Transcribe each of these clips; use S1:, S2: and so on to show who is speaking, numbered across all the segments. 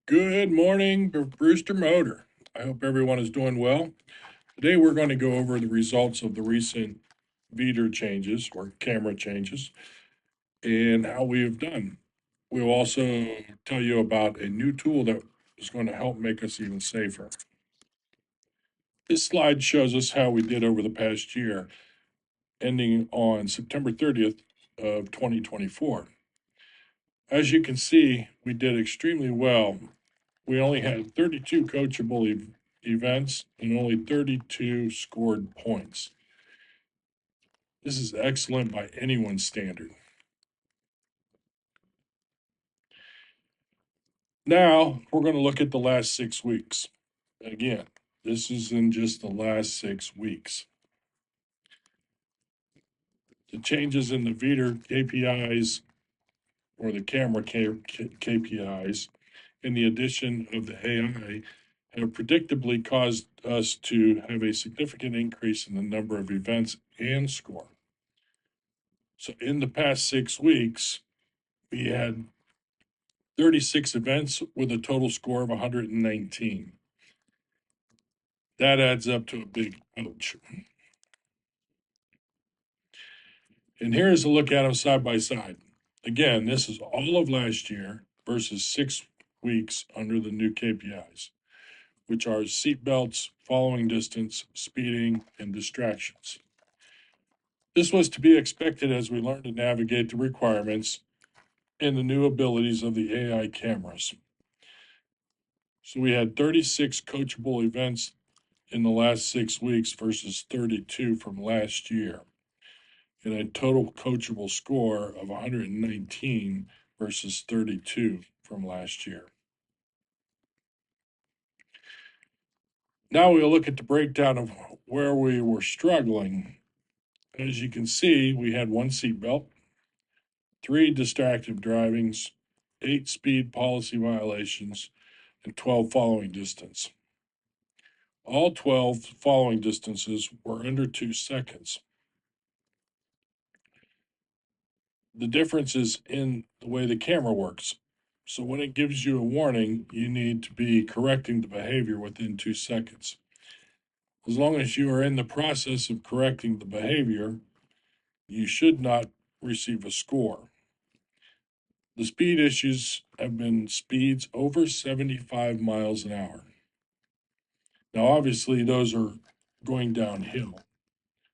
S1: Good morning, Brewster Motor. I hope everyone is doing well. Today we're going to go over the results of the recent VEDR changes or camera changes and how we have done. We'll also tell you about a new tool that is going to help make us even safer. This slide shows us how we did over the past year, ending on September 30th of 2024. As you can see, we did extremely well. We only had 32 coachable events and only 32 scored points. This is excellent by anyone's standard. Now, we're going to look at the last 6 weeks. Again, this is in just the last 6 weeks. The changes in the VEDR KPIs or the camera KPIs and the addition of the AI have predictably caused us to have a significant increase in the number of events and score. So in the past 6 weeks, we had 36 events with a total score of 119. That adds up to a big ouch. And here's a look at them side by side. Again, this is all of last year versus 6 weeks under the new KPIs, which are seatbelts, following distance, speeding, and distractions. This was to be expected as we learned to navigate the requirements and the new abilities of the AI cameras. So we had 36 coachable events in the last 6 weeks versus 32 from last year, and a total coachable score of 119 versus 32 from last year. Now we'll look at the breakdown of where we were struggling. As you can see, we had one seatbelt, 3 distracted drivings, 8 speed policy violations, and 12 following distance. All 12 following distances were under 2 seconds. The difference is in the way the camera works. So when it gives you a warning, you need to be correcting the behavior within 2 seconds. As long as you are in the process of correcting the behavior, you should not receive a score. The speed issues have been speeds over 75 miles an hour. Now, obviously, those are going downhill,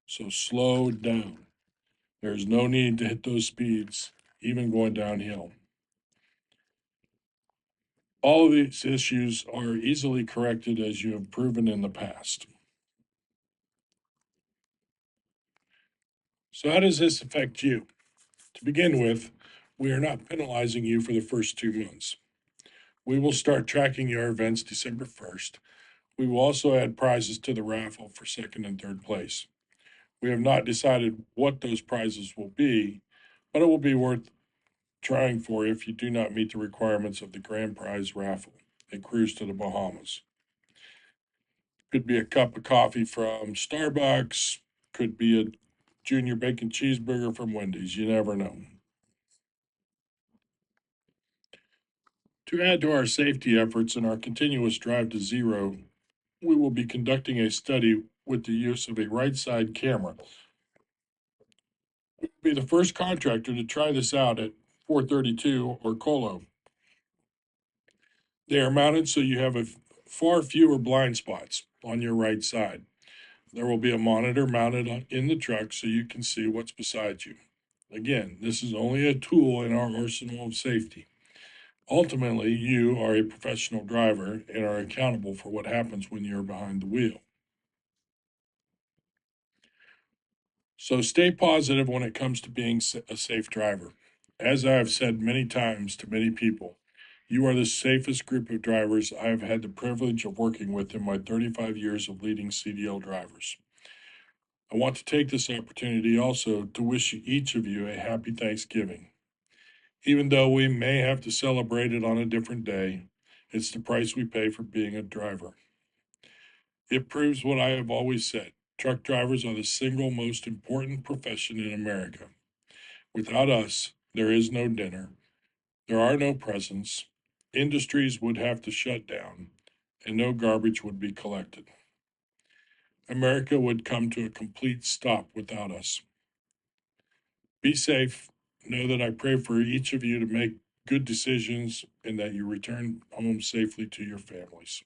S1: so slow down. There's no need to hit those speeds, even going downhill. All of these issues are easily corrected as you have proven in the past. So how does this affect you? To begin with, we are not penalizing you for the first 2 months. We will start tracking your events December 1st. We will also add prizes to the raffle for second and third place. We have not decided what those prizes will be, but it will be worth trying for if you do not meet the requirements of the grand prize raffle, a cruise to the Bahamas. Could be a cup of coffee from Starbucks, could be a junior bacon cheeseburger from Wendy's. You never know. To add to our safety efforts and our continuous drive to zero, we will be conducting a study with the use of a right side camera. We will be the first contractor to try this out at 432 or Colo. They are mounted so you have far fewer blind spots on your right side. There will be a monitor mounted in the truck so you can see what's beside you. Again, this is only a tool in our arsenal of safety. Ultimately, you are a professional driver and are accountable for what happens when you're behind the wheel. So stay positive when it comes to being a safe driver. As I have said many times to many people, you are the safest group of drivers I have had the privilege of working with in my 35 years of leading CDL drivers. I want to take this opportunity also to wish each of you a happy Thanksgiving. Even though we may have to celebrate it on a different day, it's the price we pay for being a driver. It proves what I have always said. Truck drivers are the single most important profession in America. Without us, there is no dinner, there are no presents, Industries would have to shut down and no garbage would be collected. America would come to a complete stop without us. Be safe. Know that I pray for each of you to make good decisions and that you return home safely to your families.